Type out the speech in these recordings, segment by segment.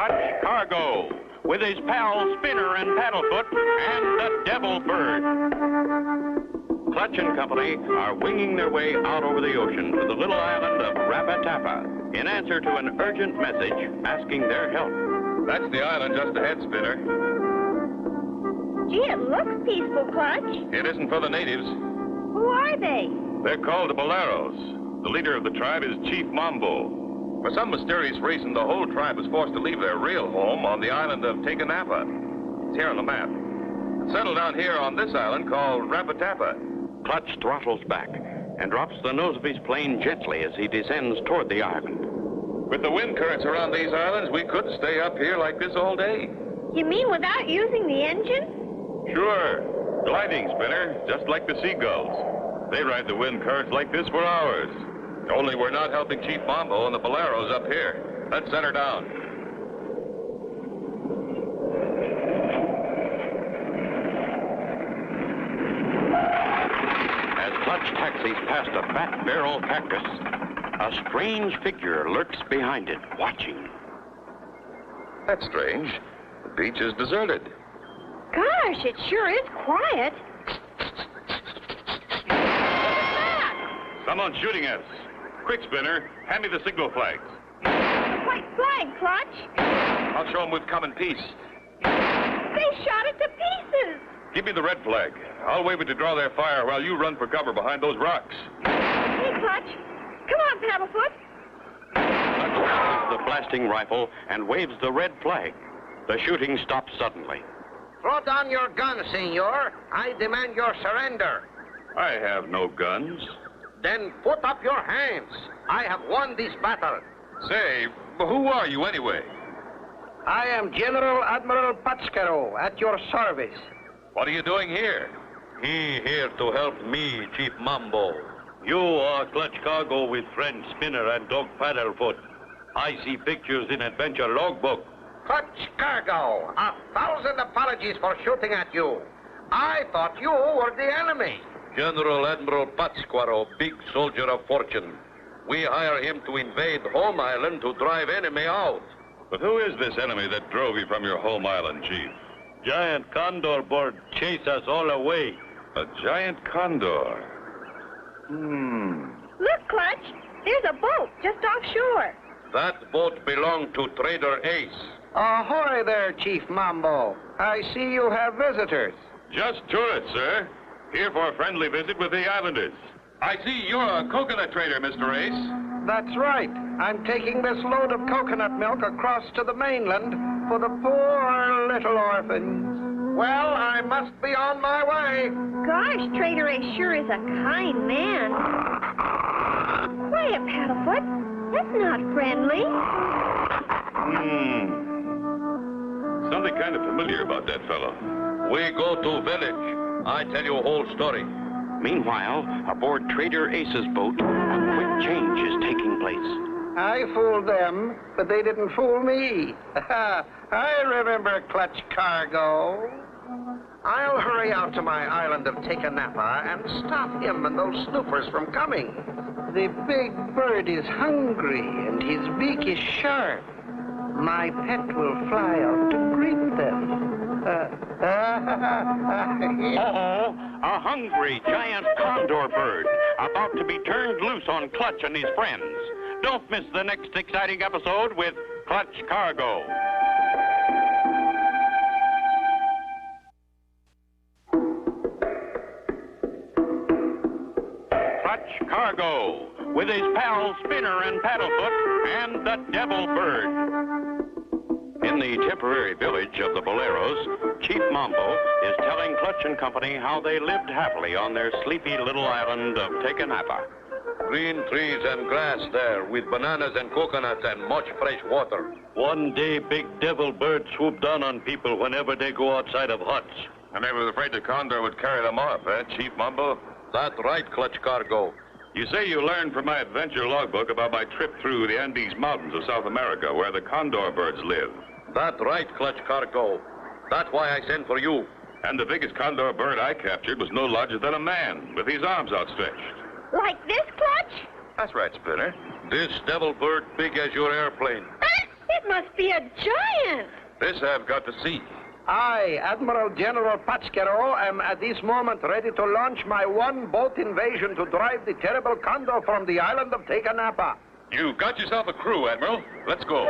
Clutch Cargo, with his pals Spinner and Paddlefoot and the Devil Bird. Clutch and Company are winging their way out over the ocean to the little island of Rapa Tapa in answer to an urgent message asking their help. That's the island just ahead, Spinner. Gee, it looks peaceful, Clutch. It isn't for the natives. Who are they? They're called the Boleros. The leader of the tribe is Chief Mambo. For some mysterious reason, the whole tribe was forced to leave their real home on the island of Taka Napa. It's here on the map. It's settled down here on this island called Rapa Tapa. Clutch throttles back and drops the nose of his plane gently as he descends toward the island. With the wind currents around these islands, we could stay up here like this all day. You mean without using the engine? Sure. Gliding, Spinner, just like the seagulls. They ride the wind currents like this for hours. Only we're not helping Chief Mambo and the Boleros up here. Let's set her down. As Clutch taxis past a fat barrel cactus, a strange figure lurks behind it, watching. That's strange. The beach is deserted. Gosh, it sure is quiet. Someone's shooting at us. Quick, Spinner. Hand me the signal flags. The white flag, Clutch. I'll show them we've come in peace. They shot it to pieces. Give me the red flag. I'll wave it to draw their fire while you run for cover behind those rocks. Hey, Clutch. Come on, Paddlefoot. Clutch raises the blasting rifle and waves the red flag. The shooting stops suddenly. Throw down your gun, senor. I demand your surrender. I have no guns. Then put up your hands. I have won this battle. Say, who are you anyway? I am General Admiral Patscaro at your service. What are you doing here? He here to help me, Chief Mambo. You are Clutch Cargo with friend Spinner and Dog Paddlefoot. I see pictures in adventure logbook. Clutch Cargo, 1,000 apologies for shooting at you. I thought you were the enemy. General Admiral Patsquaro, big soldier of fortune. We hire him to invade home island to drive enemy out. But who is this enemy that drove you from your home island, Chief? Giant condor bird chase us all away. A giant condor. Look, Clutch. There's a boat just offshore. That boat belonged to Trader Ace. Ahoy there, Chief Mambo. I see you have visitors. Just tourists, sir. Here for a friendly visit with the islanders. I see you're a coconut trader, Mr. Ace. That's right. I'm taking this load of coconut milk across to the mainland for the poor little orphans. Well, I must be on my way. Gosh, Trader Ace sure is a kind man. Quiet, Paddlefoot. That's not friendly. Something kind of familiar about that fellow. We go to village. I tell you a whole story. Meanwhile, aboard Trader Ace's boat, a quick change is taking place. I fooled them, but they didn't fool me. I remember Clutch Cargo. I'll hurry out to my island of Taka Napa and stop him and those snoopers from coming. The big bird is hungry and his beak is sharp. My pet will fly out to greet them. A hungry giant condor bird about to be turned loose on Clutch and his friends. Don't miss the next exciting episode with Clutch Cargo. Clutch Cargo, with his pals Spinner and Paddlefoot and the Devil Bird. In the temporary village of the Boleros, Chief Mambo is telling Clutch and Company how they lived happily on their sleepy little island of Taka Napa. Green trees and grass there with bananas and coconuts and much fresh water. One day, big devil bird swooped down on people whenever they go outside of huts. And they was afraid the condor would carry them off, eh, Chief Mambo? That's right, Clutch Cargo. You say you learned from my adventure logbook about my trip through the Andes Mountains of South America, where the condor birds live. That's right, Clutch Cargo. That's why I sent for you. And the biggest condor bird I captured was no larger than a man, with his arms outstretched. Like this, Clutch? That's right, Spinner. This devil bird big as your airplane. That must be a giant. This I've got to see. I, Admiral General Patscaro, am at this moment ready to launch my one-boat invasion to drive the terrible condor from the island of Taka Napa. You've got yourself a crew, Admiral. Let's go.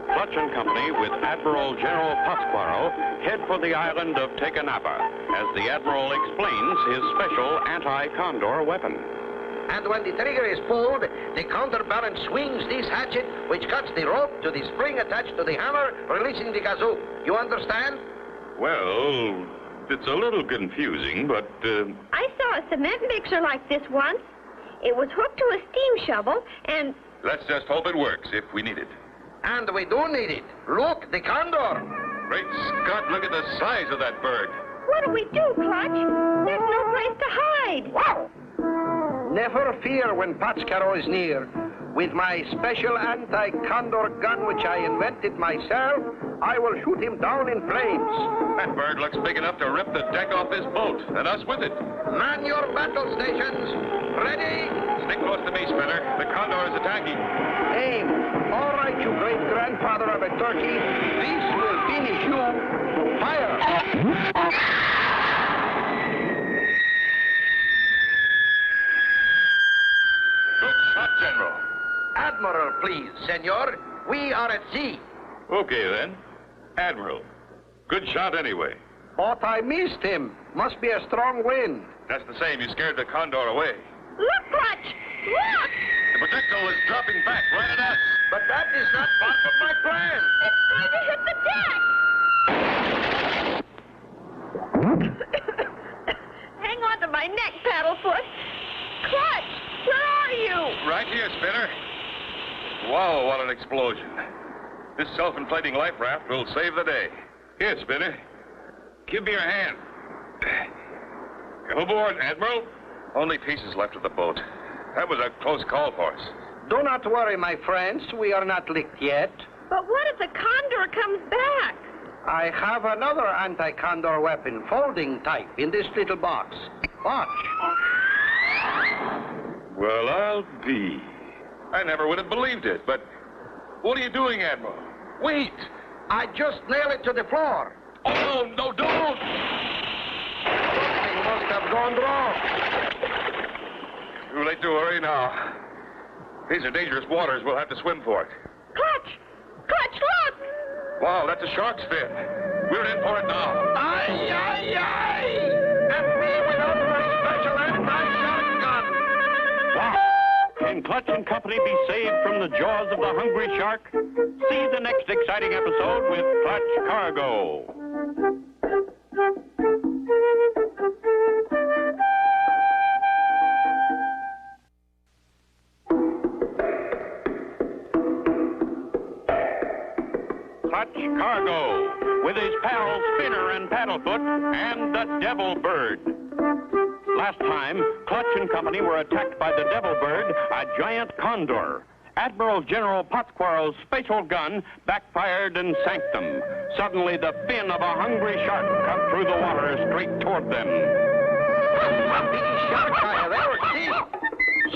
Clutch and Company with Admiral General Pasquaro head for the island of Taka Napa as the Admiral explains his special anti-condor weapon. And when the trigger is pulled, the counterbalance swings this hatchet, which cuts the rope to the spring attached to the hammer, releasing the kazoo. You understand? Well, it's a little confusing, but, I saw a cement mixer like this once. It was hooked to a steam shovel, and... let's just hope it works if we need it. And we do need it. Look, the condor. Great Scott, look at the size of that bird. what do we do, Clutch? There's no place to hide. Wow! Never fear when Patscaro is near. With my special anti-condor gun, which I invented myself, I will shoot him down in flames. That bird looks big enough to rip the deck off this boat, and us with it. Man your battle stations. Ready? Stick close to me, Spinner. The condor is attacking. Aim. All right, you great-grandfather of a turkey. This will finish you. Fire! Good shot, General. Admiral, please, senor. We are at sea. Okay, then. Admiral. Good shot anyway. But I missed him. Must be a strong wind. Just the same, you scared the condor away. Look, Clutch! Look! The projectile is dropping back right at us. But that is not part of my plan. It's going to hit the deck! Hang on to my neck, Paddlefoot. Clutch, where are you? Right here, Spinner. Wow, what an explosion. This self-inflating life raft will save the day. Here, Spinner. Give me your hand. Come aboard, Admiral. Only pieces left of the boat. That was a close call for us. Do not worry, my friends. We are not licked yet. But what if the condor comes back? I have another anti-condor weapon, folding type, in this little box. Watch. Well, I'll be. I never would have believed it, but what are you doing, Admiral? Wait! I just nail it to the floor. Oh, no, don't! Something must have gone wrong. Too late to worry now. These are dangerous waters. We'll have to swim for it. Clutch! Clutch, look! Wow, that's a shark's fin. We're in for it now. Aye, aye, aye! And me without my special anti-shark gun. Wow! Can Clutch and Company be saved from the jaws of the hungry shark? See the next exciting episode with Clutch Cargo. Clutch Cargo, with his pals Spinner and Paddlefoot and the Devil Bird. Last time, Clutch and Company were attacked by the Devil Bird, a giant condor. Admiral General Patsquaro's special gun backfired and sank them. Suddenly, the fin of a hungry shark cut through the water straight toward them. The biggest shark I have ever seen.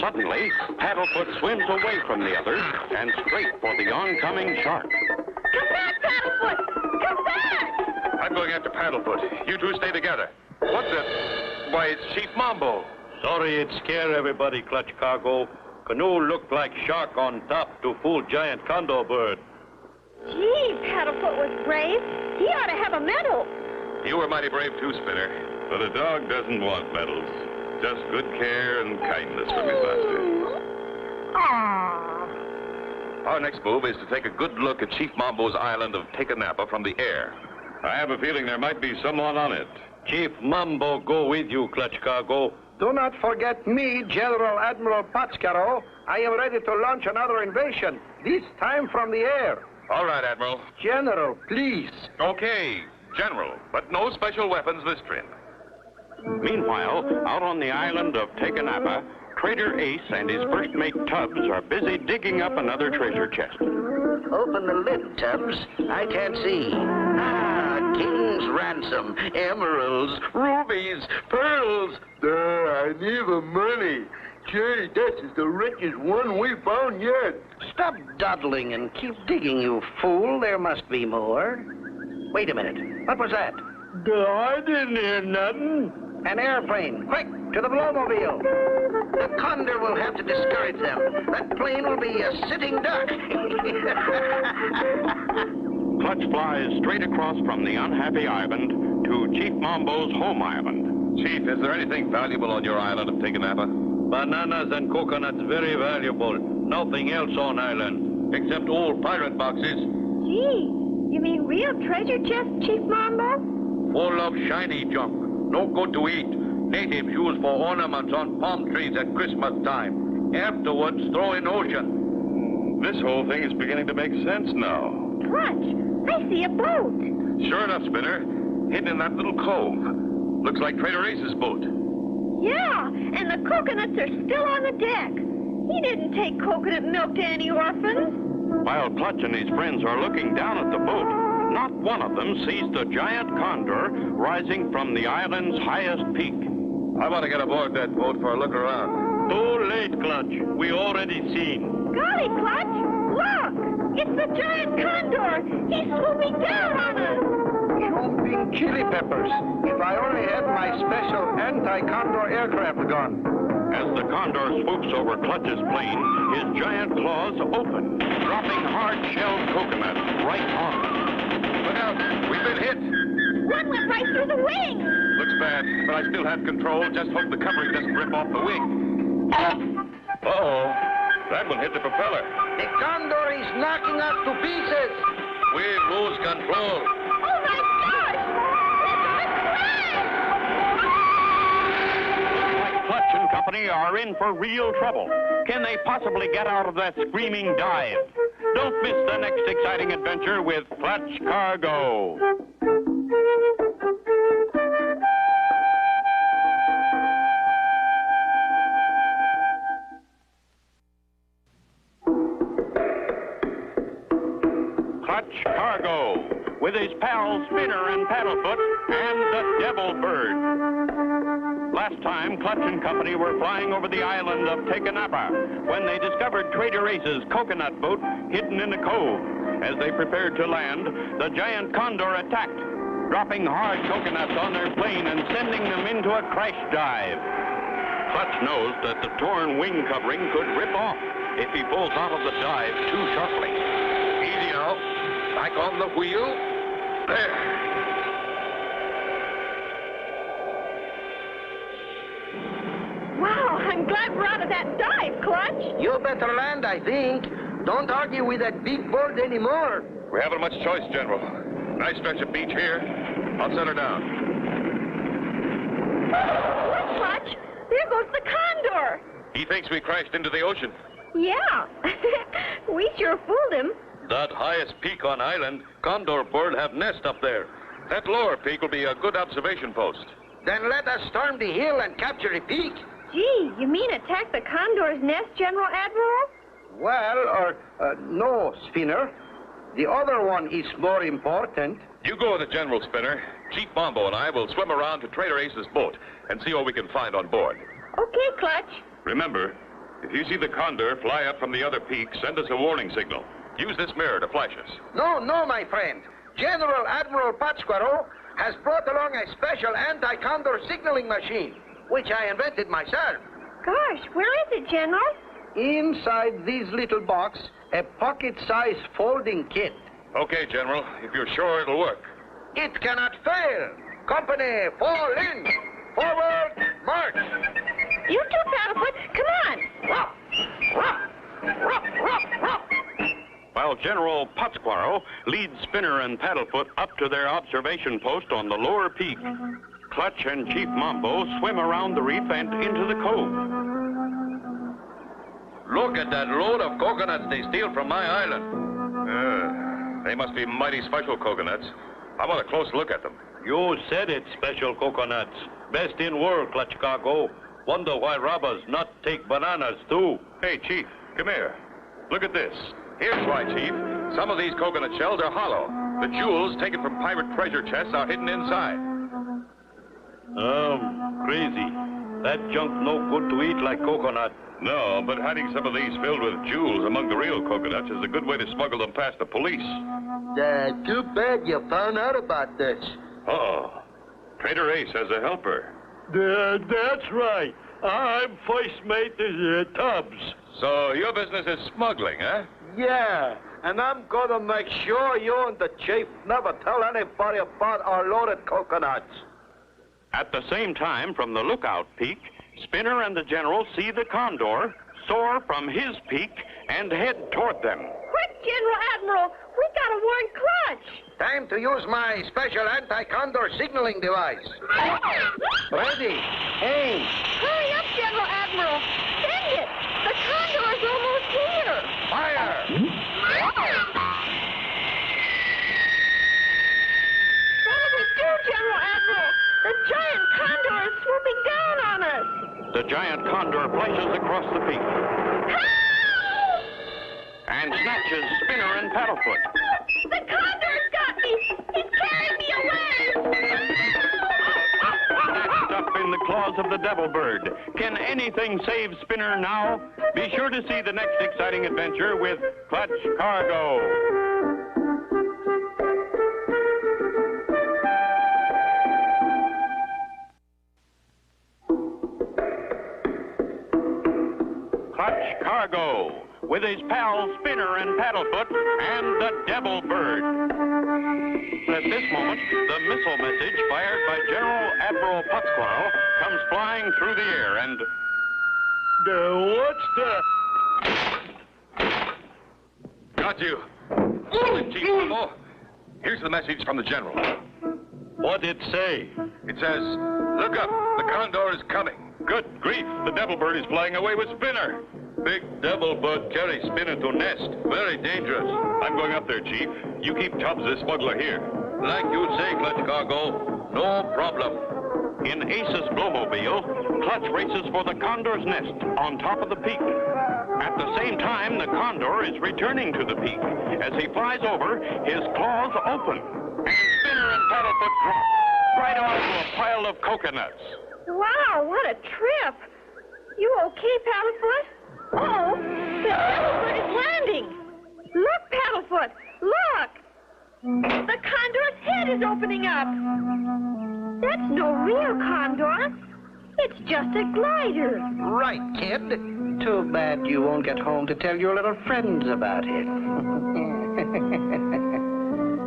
Suddenly, Paddlefoot swims away from the others and straight for the oncoming shark. Come back, Paddlefoot! Come back! I'm going after Paddlefoot. You two stay together. What's it? Why, it's Chief Mambo. Sorry it scare everybody, Clutch Cargo. Canoe looked like shark on top to fool giant condor bird. Gee, Paddlefoot was brave. He ought to have a medal. You were mighty brave too, Spinner. But a dog doesn't want medals. Just good care and kindness from his master. Aww. Our next move is to take a good look at Chief Mambo's island of Taka Napa from the air. I have a feeling there might be someone on it. Chief Mambo go with you, Clutch Cargo. Do not forget me, General Admiral Patscaro. I am ready to launch another invasion, this time from the air. All right, Admiral. General, please. Okay, General, but no special weapons this trip. Meanwhile, out on the island of Taka Napa, Trader Ace and his first mate Tubbs are busy digging up another treasure chest. Open the lid, Tubbs. I can't see. Ah, king's ransom, emeralds, rubies, pearls. I need the money. Gee, this is the richest one we found yet. Stop dawdling and keep digging, you fool. There must be more. Wait a minute. What was that? I didn't hear nothing. An airplane. Quick, to the blowmobile. The condor will have to discourage them. That plane will be a sitting duck. Clutch flies straight across from the unhappy island to Chief Mambo's home island. Chief, is there anything valuable on your island of Taka Napa? Bananas and coconuts very valuable. Nothing else on island, except old pirate boxes. Gee, you mean real treasure chests, Chief Mambo? Full of shiny junk. No good to eat. Natives use for ornaments on palm trees at Christmas time. Afterwards, throw in ocean. This whole thing is beginning to make sense now. Clutch, I see a boat. Sure enough, Spinner. Hidden in that little cove. Looks like Trader Ace's boat. Yeah, and the coconuts are still on the deck. He didn't take coconut milk to any orphans. While Clutch and his friends are looking down at the boat, not one of them sees the giant condor rising from the island's highest peak. I want to get aboard that boat for a look around. Too late, Clutch. We already seen. Golly, Clutch, look! It's the giant condor. He's swooping down on us. Jumping chili peppers. If I only had my special anti-condor aircraft gun. As the condor swoops over Clutch's plane, his giant claws open, dropping hard-shelled coconuts right on them. Look out! We've been hit! One went right through the wing. Looks bad, but I still have control. Just hope the covering doesn't rip off the wing. Uh-oh. That one hit the propeller. The condor is knocking us to pieces. We lose control. Oh, my gosh! Like Clutch and company are in for real trouble. Can they possibly get out of that screaming dive? Don't miss the next exciting adventure with Clutch Cargo. Clutch Cargo, with his pals Spinner and Paddlefoot and the Devil Bird. Last time, Clutch and company were flying over the island of Taka Napa when they discovered Trader Ace's coconut boat hidden in a cove. As they prepared to land, the giant condor attacked, dropping hard coconuts on their plane and sending them into a crash dive. Clutch knows that the torn wing covering could rip off if he pulls out of the dive too sharply. Easy now. Back on the wheel. There. Wow, I'm glad we're out of that dive, Clutch. You better land, I think. Don't argue with that big bird anymore. We haven't much choice, General. Nice stretch of beach here. I'll set her down. Look, Clutch, there goes the condor. He thinks we crashed into the ocean. Yeah, we sure fooled him. That highest peak on island, condor bird have nest up there. That lower peak will be a good observation post. Then let us storm the hill and capture the peak. Gee, you mean attack the condor's nest, General Admiral? Well, no, Spinner. The other one is more important. You go with the General, Spinner. Chief Mambo and I will swim around to Trader Ace's boat and see what we can find on board. Okay, Clutch. Remember, if you see the condor fly up from the other peak, send us a warning signal. Use this mirror to flash us. No, my friend. General Admiral Pátzcuaro has brought along a special anti-condor signaling machine, which I invented myself. Gosh, where is it, General? Inside this little box, a pocket-sized folding kit. Okay, General, if you're sure it'll work. It cannot fail. Company, fall in. Forward, march. You too, Paddlefoot. Come on. Ruff, ruff, ruff, ruff, ruff. While General Pátzcuaro leads Spinner and Paddlefoot up to their observation post on the lower peak, Clutch and Chief Mambo swim around the reef and into the cove. Look at that load of coconuts they steal from my island. They must be mighty special coconuts. I want a close look at them. You said it, special coconuts. Best in world, Clutch Cargo. Wonder why robbers not take bananas, too. Hey, Chief, come here. Look at this. Here's why, Chief. Some of these coconut shells are hollow. The jewels taken from pirate treasure chests are hidden inside. Crazy. That junk no good to eat like coconut. No, but hiding some of these filled with jewels among the real coconuts is a good way to smuggle them past the police. Too bad you found out about this. Uh-oh. Trader Ace has a helper. That's right. I'm first mate to Tubbs. So your business is smuggling, huh? Yeah, and I'm gonna make sure you and the chief never tell anybody about our loaded coconuts. At the same time, from the lookout peak, Spinner and the General see the Condor soar from his peak and head toward them. Quick, General Admiral! We gotta warn Clutch! Time to use my special anti-condor signaling device. Ready, aim. Hurry up, General Admiral! Send it! The Condor is almost here! Fire! What do we do, General Admiral? The giant Condor is swooping down on us! The giant Condor flashes across the peak and snatches Spinner and Paddlefoot. The Condor's got me! He's carrying me away! Snatched up in the claws of the Devil Bird. Can anything save Spinner now? Be sure to see the next exciting adventure with Clutch Cargo. Clutch Cargo, with his pals Spinner and Paddlefoot and the Devil Bird. At this moment, the missile message fired by General Admiral Putzquarrel comes flying through the air and... What's that? Got you. Hold it, Chief Mambo. Here's the message from the General. What'd it say? It says, look up, the Condor is coming. Good grief, the Devil Bird is flying away with Spinner. Big Devil Bird carries Spinner to nest. Very dangerous. I'm going up there, Chief. You keep Tubbs, the smuggler, here. Like you say, Clutch Cargo. No problem. In Ace's Blowmobile, Clutch races for the Condor's nest on top of the peak. At the same time, the Condor is returning to the peak. As he flies over, his claws open, and Spinner and Paddlefoot drop right onto a pile of coconuts. Wow, what a trip! You okay, Paddlefoot? Uh-oh, the Paddlefoot is landing! Look, Paddlefoot, look! The Condor's head is opening up! That's no real Condor. It's just a glider. Right, kid. Too bad you won't get home to tell your little friends about it.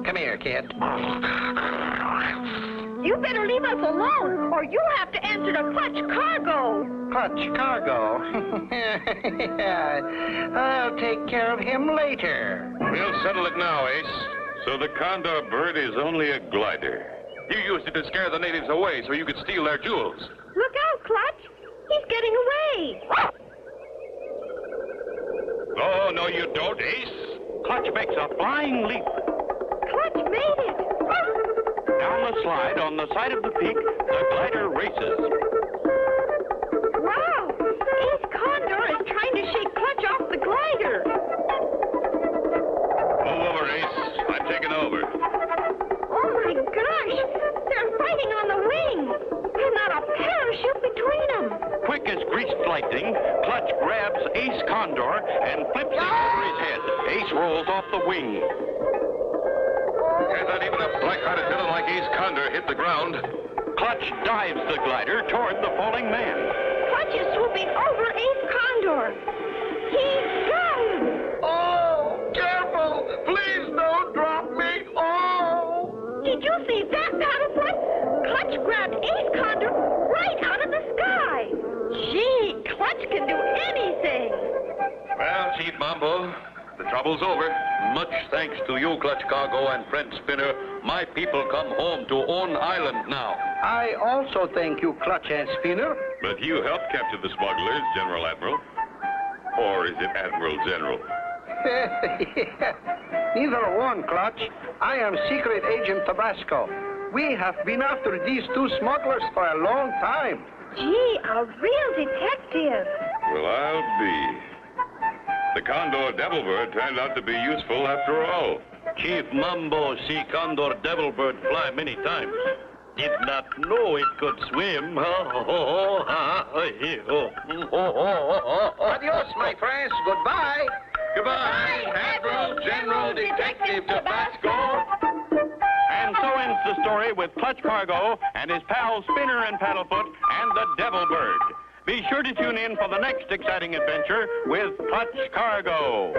Come here, kid. You better leave us alone, or you'll have to answer to Clutch Cargo. Clutch Cargo? I'll take care of him later. We'll settle it now, Ace. So the Condor Bird is only a glider. You used it to scare the natives away so you could steal their jewels. Look out, Clutch. He's getting away. Oh, no, you don't, Ace. Clutch makes a flying leap. Clutch made it. Down the slide on the side of the peak, the glider races. Wow! Ace Condor is trying to shake Clutch off the glider. Move over, Ace. I'm taking over. Oh, my gosh! They're fighting on the wing. And not a parachute between them. Quick as greased lightning, Clutch grabs Ace Condor and flips him over his head. Ace rolls off the wing. And not even a black-hearted villain like Ace Condor hit the ground. Clutch dives the glider toward the falling man. Clutch is swooping over Ace Condor. He's got him. Oh, careful! Please don't drop me! Oh! Did you see that, Paddlefoot? Clutch grabbed Ace Condor right out of the sky. Gee, Clutch can do anything. Well, Chief Mambo, the trouble's over. Much thanks to you, Clutch Cargo and friend Spinner. My people come home to own island now. I also thank you, Clutch and Spinner. But you helped capture the smugglers, General Admiral. Or is it Admiral General? Neither one, Clutch. I am Secret Agent Tabasco. We have been after these two smugglers for a long time. Gee, a real detective. Well, I'll be. The Condor Devil Bird turned out to be useful after all. Chief Mambo see Condor Devil Bird fly many times. did not know it could swim. Adios, my friends. Goodbye. Goodbye, Admiral General Detective Tabasco. And so ends the story with Clutch Cargo and his pals Spinner and Paddlefoot and the Devil Bird. Be sure to tune in for the next exciting adventure with Clutch Cargo.